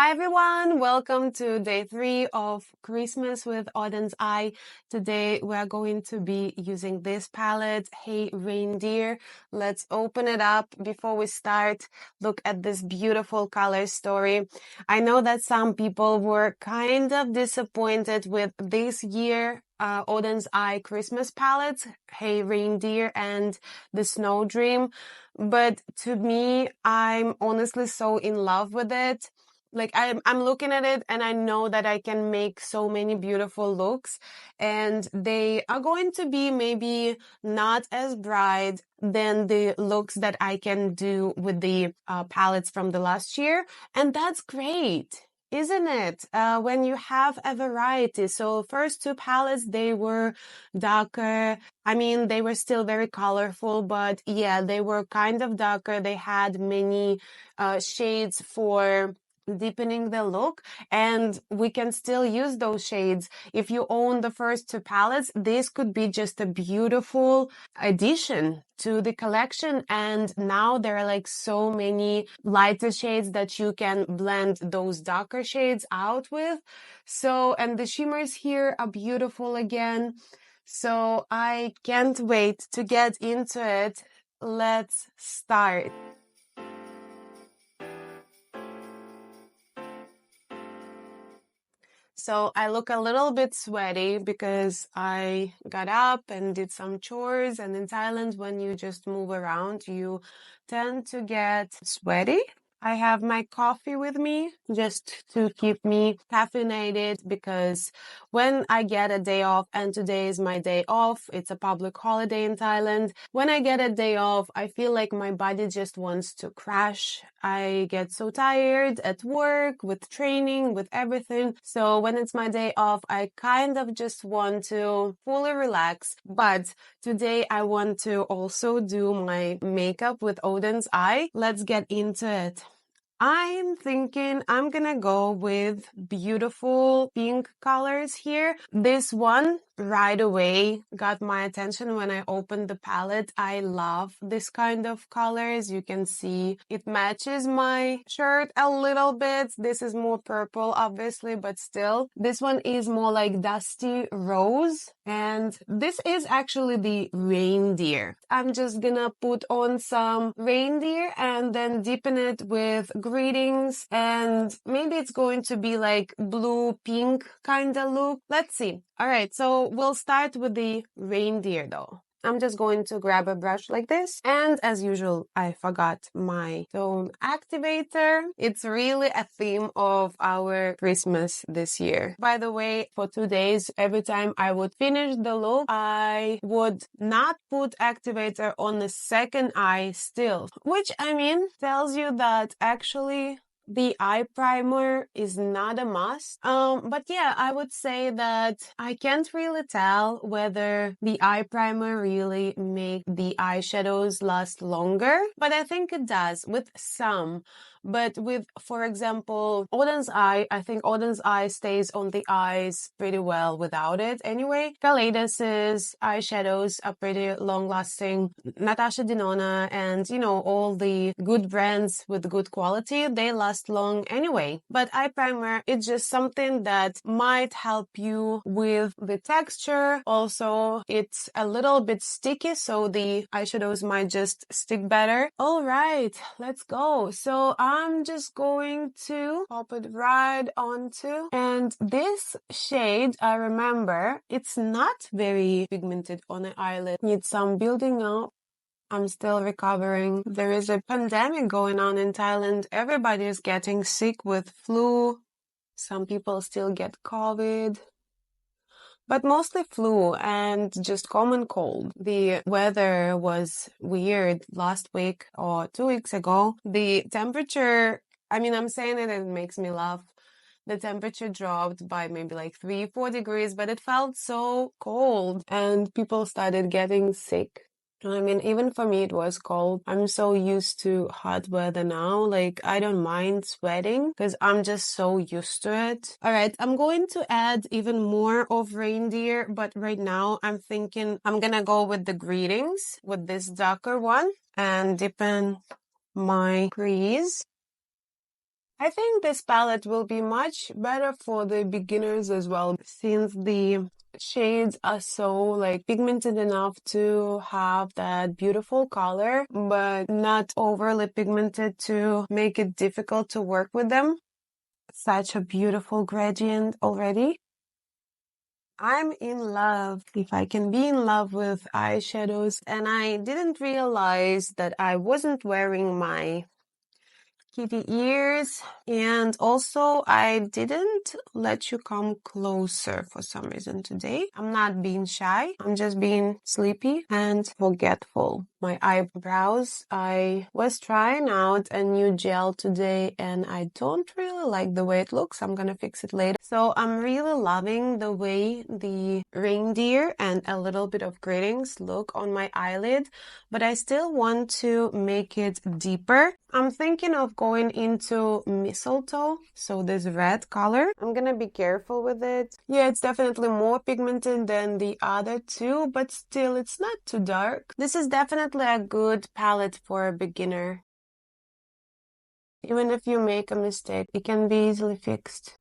Hi everyone, welcome to day 3 of Christmas with Oden's Eye. Today we're going to be using this palette, Hey Reindeer. Let's open it up. Before we start, look at this beautiful color story. I know that some people were kind of disappointed with this year Oden's Eye Christmas palettes, Hey Reindeer and the Snow Dream, but to me, I'm honestly so in love with it. Like I'm looking at it and I know that I can make so many beautiful looks, and they are going to be maybe not as bright than the looks that I can do with the palettes from the last year. And that's great, isn't it? When you have a variety. So first two palettes, they were darker. I mean, they were still very colorful, but yeah, they were kind of darker. They had many shades for deepening the look, and we can still use those shades. If you own the first two palettes, this could be just a beautiful addition to the collection. And now there are like so many lighter shades that you can blend those darker shades out with. So, and the shimmers here are beautiful again. So I can't wait to get into it. Let's start. So I look a little bit sweaty because I got up and did some chores. And in Thailand, when you just move around, you tend to get sweaty. I have my coffee with me just to keep me caffeinated, because when I get a day off, and today is my day off, it's a public holiday in Thailand. When I get a day off, I feel like my body just wants to crash. I get so tired at work, with training, with everything. So when it's my day off, I kind of just want to fully relax. But today I want to also do my makeup with Oden's Eye. Let's get into it. I'm thinking I'm gonna go with beautiful pink colors here. This one right away got my attention when I opened the palette. I love this kind of colors. You can see it matches my shirt a little bit. This is more purple, obviously, but still. This one is more like dusty rose. And this is actually the reindeer. I'm just gonna put on some reindeer and then deepen it with greetings. And maybe it's going to be like blue pink kind of look. Let's see. All right, so we'll start with the reindeer though. I'm just going to grab a brush like this. And as usual, I forgot my tone activator. It's really a theme of our Christmas this year. By the way, for 2 days, every time I would finish the look, I would not put activator on the second eye still, which I mean tells you that actually the eye primer is not a must. But yeah, I would say that I can't really tell whether the eye primer really make the eyeshadows last longer, but I think it does with some. But with, for example, Oden's Eye, I think Oden's Eye stays on the eyes pretty well without it anyway. Kaleidos's eyeshadows are pretty long lasting. Natasha Denona and, you know, all the good brands with good quality, they last long anyway. But eye primer, it's just something that might help you with the texture. Also, it's a little bit sticky, so the eyeshadows might just stick better. All right, let's go. So I'm just going to pop it right onto. And this shade, I remember, it's not very pigmented on the eyelid. Needs some building up. I'm still recovering. There is a pandemic going on in Thailand. Everybody is getting sick with flu. Some people still get COVID. But mostly flu and just common cold. The weather was weird last week or 2 weeks ago. The temperature, I mean, I'm saying it and it makes me laugh. The temperature dropped by maybe like 3-4 degrees, but it felt so cold and people started getting sick. I mean, even for me, it was cold. I'm so used to hot weather now. Like, I don't mind sweating because I'm just so used to it. All right, I'm going to add even more of reindeer, but right now I'm thinking I'm gonna go with the greetings with this darker one and deepen my crease. I think this palette will be much better for the beginners as well, since the shades are so like pigmented enough to have that beautiful color, but not overly pigmented to make it difficult to work with them. Such a beautiful gradient already. I'm in love, if I can be in love with eyeshadows, and I didn't realize that I wasn't wearing my kitty ears, and also I didn't let you come closer for some reason today. I'm not being shy, I'm just being sleepy and forgetful. My eyebrows, I was trying out a new gel today and I don't really like the way it looks. I'm gonna fix it later. So I'm really loving the way the reindeer and a little bit of greetings look on my eyelid, but I still want to make it deeper. I'm thinking of going into mistletoe, so this red color. I'm gonna be careful with it. Yeah, it's definitely more pigmented than the other two, but still it's not too dark. This is definitely a good palette for a beginner. Even if you make a mistake, it can be easily fixed.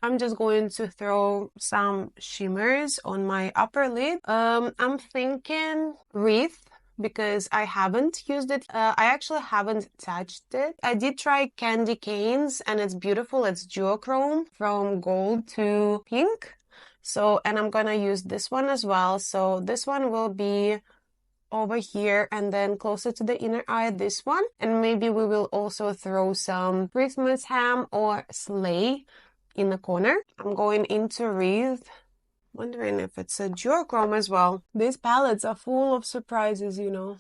I'm just going to throw some shimmers on my upper lid. I'm thinking wreath, because I haven't used it. I actually haven't touched it. I did try candy canes and it's beautiful. It's duochrome from gold to pink. So, and I'm gonna use this one as well. So this one will be over here, and then closer to the inner eye, this one. And maybe we will also throw some Christmas ham or sleigh in the corner. I'm going into wreath. Wondering if it's a duochrome as well. These palettes are full of surprises, you know.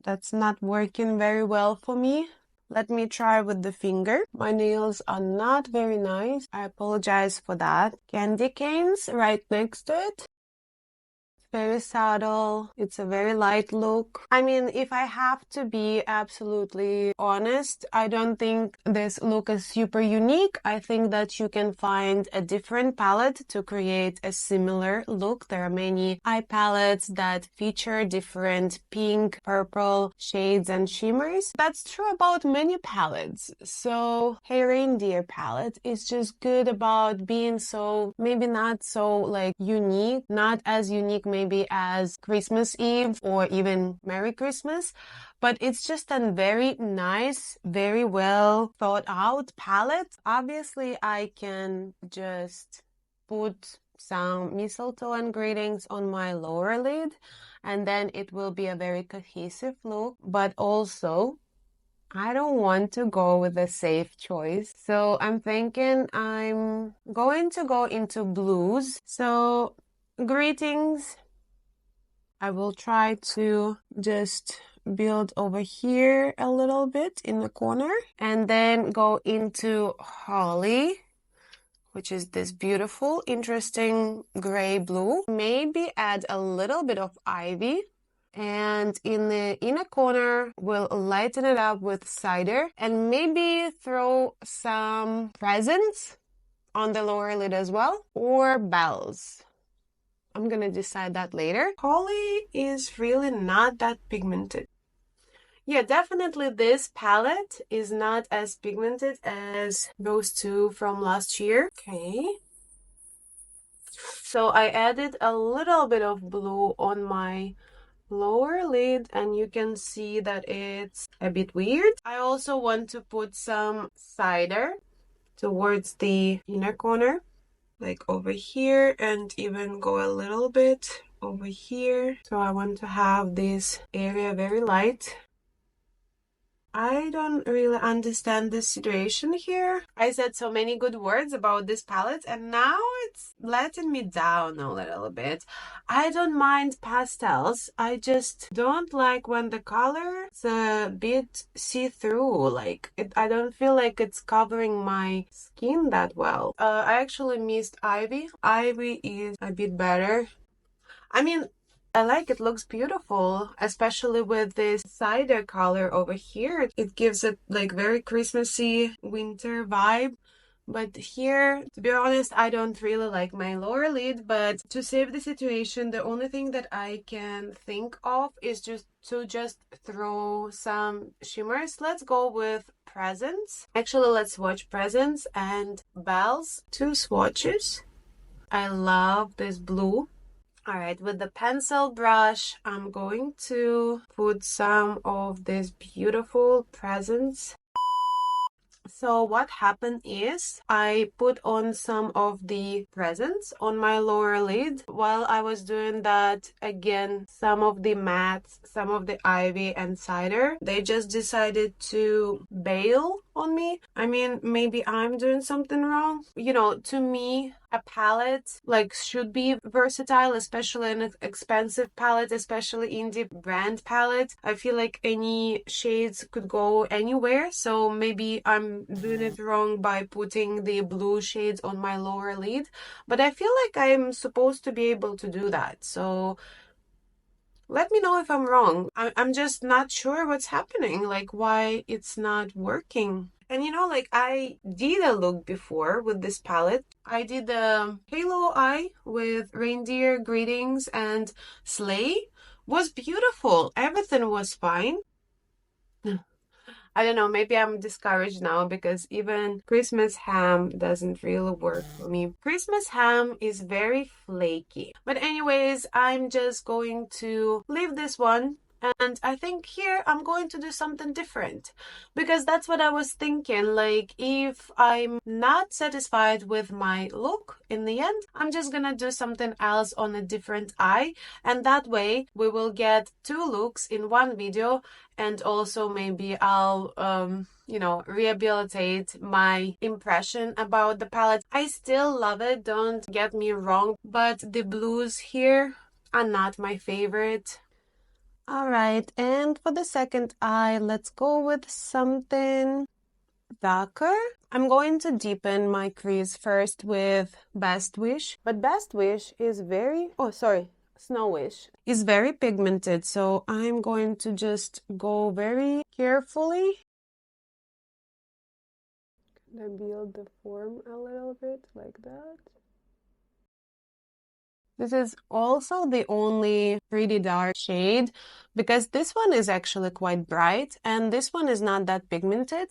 That's not working very well for me. Let me try with the finger. My nails are not very nice. I apologize for that. Candy canes right next to it. Very subtle. It's a very light look. I mean, if I have to be absolutely honest, I don't think this look is super unique. I think that you can find a different palette to create a similar look. There are many eye palettes that feature different pink, purple shades and shimmers. That's true about many palettes. So, Hey Reindeer palette is just good about being so, maybe not so like unique, not as unique maybe as Christmas Eve or even Merry Christmas, but it's just a very nice, very well thought out palette. Obviously, I can just put some mistletoe and greetings on my lower lid, and then it will be a very cohesive look, but also I don't want to go with a safe choice. So I'm thinking I'm going to go into blues. So greetings. I will try to just build over here a little bit in the corner and then go into holly, which is this beautiful, interesting gray blue. Maybe add a little bit of ivy. And in the inner corner, we'll lighten it up with cider and maybe throw some presents on the lower lid as well, or bells. I'm gonna decide that later. Holly is really not that pigmented. Yeah, definitely this palette is not as pigmented as those two from last year. Okay. So I added a little bit of blue on my lower lid and you can see that it's a bit weird. I also want to put some cider towards the inner corner, like over here, and even go a little bit over here. So I want to have this area very light. I don't really understand this situation here. I said so many good words about this palette and now it's letting me down a little bit. I don't mind pastels. I just don't like when the color is a bit see-through. Like I don't feel like it's covering my skin that well. I actually missed ivy. Ivy is a bit better. I mean, I like it, looks beautiful, especially with this cider color over here. It gives it like very Christmassy winter vibe. But here, to be honest, I don't really like my lower lid, but to save the situation, the only thing that I can think of is just throw some shimmers. Let's go with Presents. Actually, let's swatch Presents and Bells. Two swatches. I love this blue. All right, with the pencil brush, I'm going to put some of this beautiful Presents. So what happened is I put on some of the presents on my lower lid. While I was doing that, again, some of the mattes, some of the ivy and cider, they just decided to bail on me. I mean, maybe I'm doing something wrong. You know, to me, a palette like should be versatile, especially an expensive palette, especially indie brand palette. I feel like any shades could go anywhere, so maybe I'm doing it wrong by putting the blue shades on my lower lid, but I feel like I'm supposed to be able to do that. So let me know if I'm wrong. I'm just not sure what's happening, like why it's not working. And you know, like I did a look before with this palette. I did the Halo Eye with Reindeer Greetings and Sleigh. Was beautiful. Everything was fine. I don't know, maybe I'm discouraged now because even Christmas ham doesn't really work for me. Christmas ham is very flaky. But anyways, I'm just going to leave this one. And I think here I'm going to do something different because that's what I was thinking. Like, if I'm not satisfied with my look in the end, I'm just gonna do something else on a different eye. And that way we will get two looks in one video, and also maybe I'll you know, rehabilitate my impression about the palette. I still love it, don't get me wrong, but the blues here are not my favorite. All right, and for the second eye, let's go with something darker. I'm going to deepen my crease first with Best Wish, but Best Wish is Snow Wish is very pigmented, so I'm going to just go very carefully. Can I build the form a little bit like that? This is also the only pretty dark shade because this one is actually quite bright and this one is not that pigmented.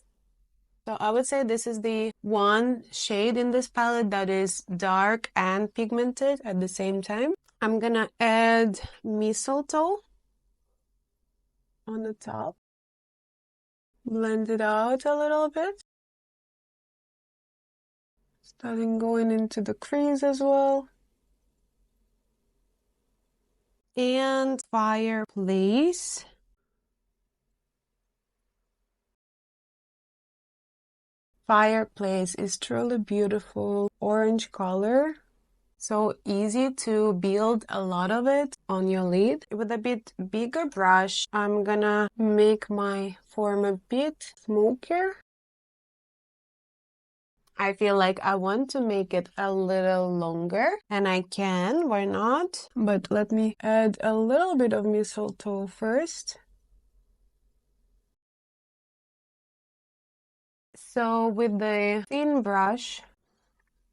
So I would say this is the one shade in this palette that is dark and pigmented at the same time. I'm gonna add mistletoe on the top. Blend it out a little bit. Starting going into the crease as well. And Fireplace. Fireplace is truly beautiful orange color. So easy to build a lot of it on your lid. With a bit bigger brush, I'm gonna make my form a bit smokier. I feel like I want to make it a little longer, and I can, why not? But let me add a little bit of mistletoe first. So with the thin brush,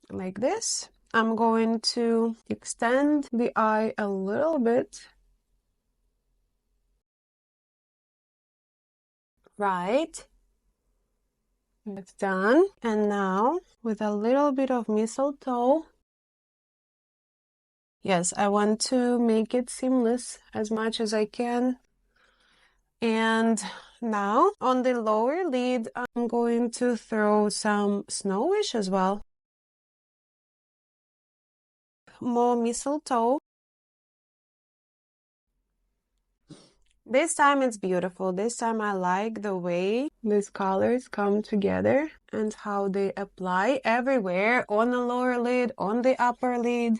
like this, I'm going to extend the eye a little bit. Right. That's done. And now, with a little bit of mistletoe, yes, I want to make it seamless as much as I can. And now, on the lower lid, I'm going to throw some Snow Wish as well. More mistletoe. This time it's beautiful. This time I like the way these colors come together and how they apply everywhere, on the lower lid, on the upper lid.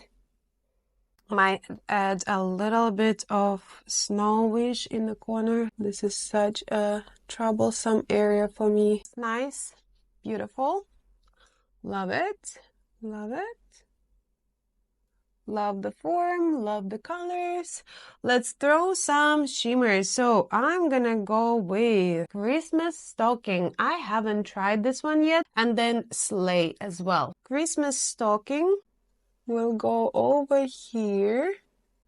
Might add a little bit of Snow Wish in the corner. This is such a troublesome area for me. It's nice, beautiful, love it, love it. Love the form, love the colors. Let's throw some shimmers. So I'm gonna go with Christmas stocking. I haven't tried this one yet. And then sleigh as well. Christmas stocking will go over here.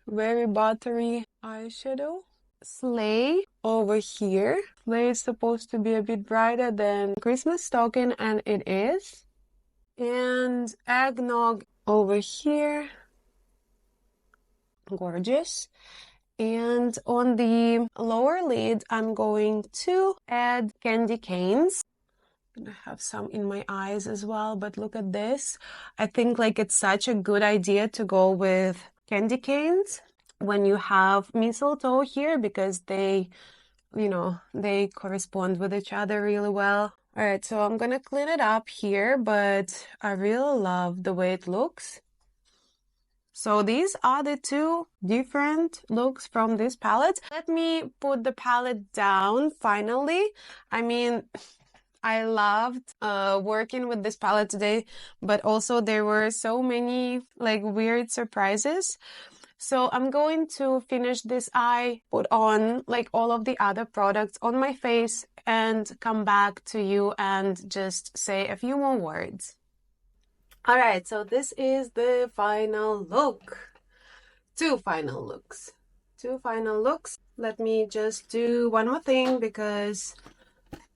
Very buttery eyeshadow. Sleigh over here. Sleigh is supposed to be a bit brighter than Christmas stocking, and it is. And eggnog over here. Gorgeous. And on the lower lid, I'm going to add candy canes. I'm gonna have some in my eyes as well, but look at this. I think like it's such a good idea to go with candy canes when you have mistletoe here, because they, you know, they correspond with each other really well. All right, so I'm gonna clean it up here, but I really love the way it looks. So these are the two different looks from this palette. Let me put the palette down finally. I mean, I loved working with this palette today, but also there were so many like weird surprises. So I'm going to finish this eye, put on like all of the other products on my face, and come back to you and just say a few more words. All right, so this is the final look. Two final looks. Let me just do one more thing, because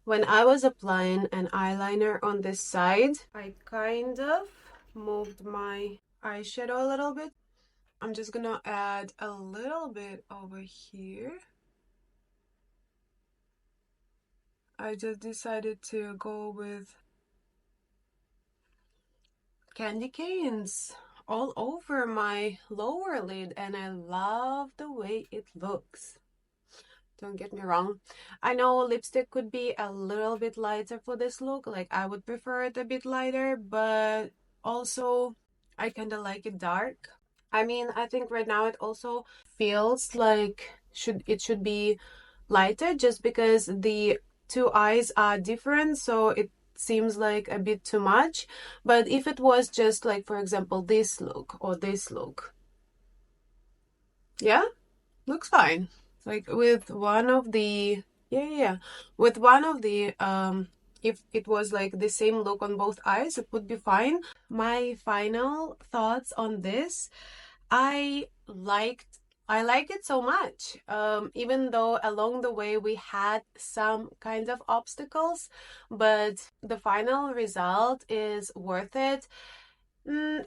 when I was applying an eyeliner on this side, I kind of moved my eyeshadow a little bit. I'm just gonna add a little bit over here. I just decided to go with candy canes all over my lower lid, and I love the way it looks. Don't get me wrong. I know lipstick could be a little bit lighter for this look. Like I would prefer it a bit lighter, but also I kind of like it dark. I mean, I think right now it also feels like it should be lighter, just because the two eyes are different, so it seems like a bit too much. But if it was just like, for example, this look or this look, yeah, looks fine. Like with one of the, with one of the, if it was like the same look on both eyes, it would be fine. My final thoughts on this, I like it so much. Even though along the way we had some kind of obstacles, but the final result is worth it.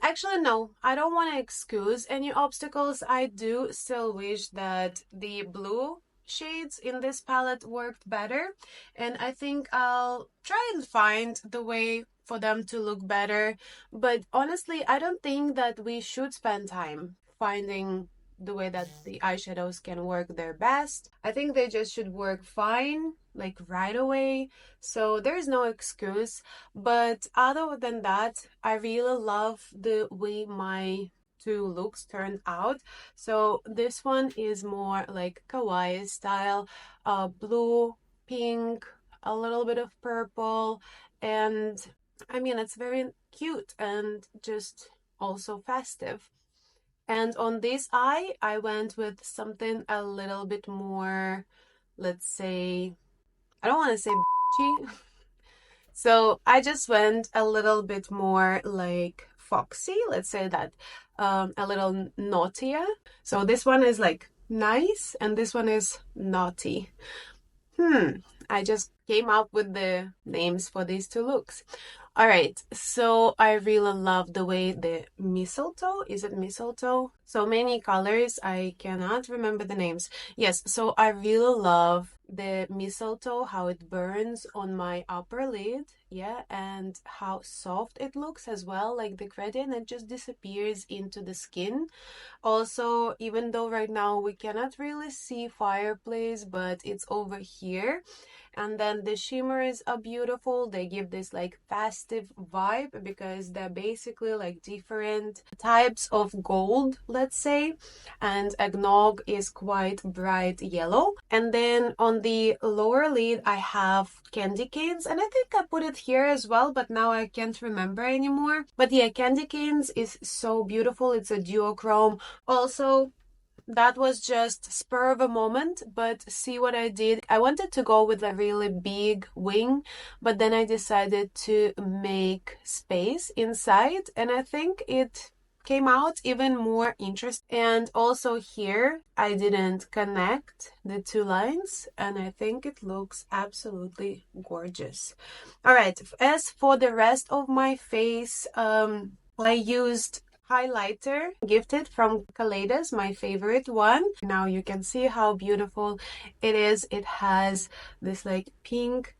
Actually, no, I don't want to excuse any obstacles. I do still wish that the blue shades in this palette worked better, and I think I'll try and find the way for them to look better. But honestly, I don't think that we should spend time finding the way that the eyeshadows can work their best. I think they just should work fine, like right away. So there's no excuse. But other than that, I really love the way my two looks turned out. So this one is more like kawaii style, blue, pink, a little bit of purple, and I mean, it's very cute and just also festive. And on this eye, I went with something a little bit more, let's say, I don't want to say bitchy. So I just went a little bit more like foxy, let's say that, a little naughtier. So this one is like nice, and this one is naughty. I just came up with the names for these two looks. All right, so I really love the way the mistletoe, is it mistletoe? So many colors, I cannot remember the names. Yes, so I really love the mistletoe, how it burns on my upper lid, yeah, and how soft it looks as well, like the gradient, it just disappears into the skin. Also, even though right now we cannot really see fireplace, but it's over here. And then the shimmers are beautiful. They give this like festive vibe, because they're basically like different types of gold, let's say. And eggnog is quite bright yellow. And then on on the lower lid, I have candy canes, and I think I put it here as well, but now I can't remember anymore. But yeah, candy canes is so beautiful. It's a duochrome. Also, that was just spur of a moment, but see what I did? I wanted to go with a really big wing, but then I decided to make space inside, and I think it came out even more interesting. And also here, I didn't connect the two lines, and I think it looks absolutely gorgeous. All right, as for the rest of my face, I used highlighter gifted from Kaleidos, my favorite one. Now you can see how beautiful it is. It has this like pink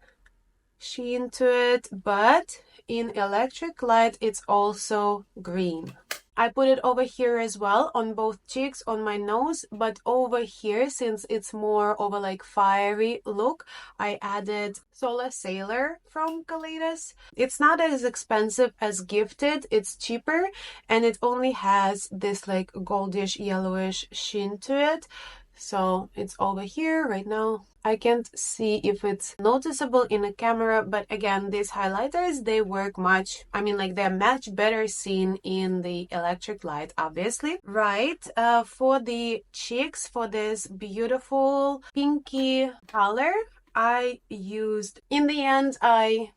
sheen to it, but in electric light it's also green. I put it over here as well on both cheeks, on my nose, but over here, since it's more of a like fiery look, I added Solar Sailor from Kaleidos. It's not as expensive as Gifted, it's cheaper, and it only has this like goldish yellowish sheen to it. So it's over here right now. I can't see if it's noticeable in a camera, but again, these highlighters, they work much, I mean, like they're much better seen in the electric light, obviously. Right, for the cheeks, for this beautiful pinky color, I used, in the end, I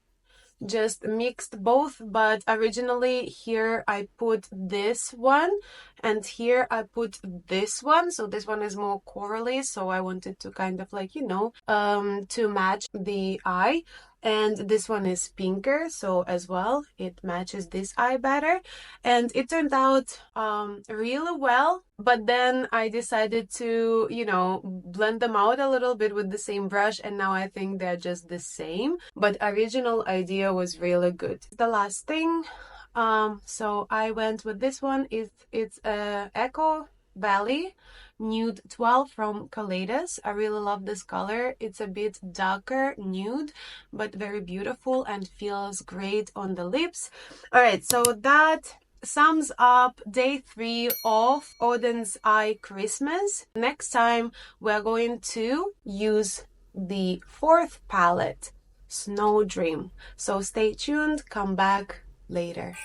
just mixed both, but originally here I put this one and here I put this one. So this one is more corally, so I wanted to kind of like, you know, to match the eye. And this one is pinker, so as well it matches this eye better, and it turned out really well. But then I decided to, you know, blend them out a little bit with the same brush, and now I think they're just the same, but original idea was really good. The last thing, so I went with this one. It's a Echo Valley Nude 12 from Kaleidos. I really love this color. It's a bit darker nude, but very beautiful and feels great on the lips. All right, so that sums up day 3 of Oden's Eye Christmas. Next time we're going to use the 4th palette, Snow Dream. So stay tuned, come back later.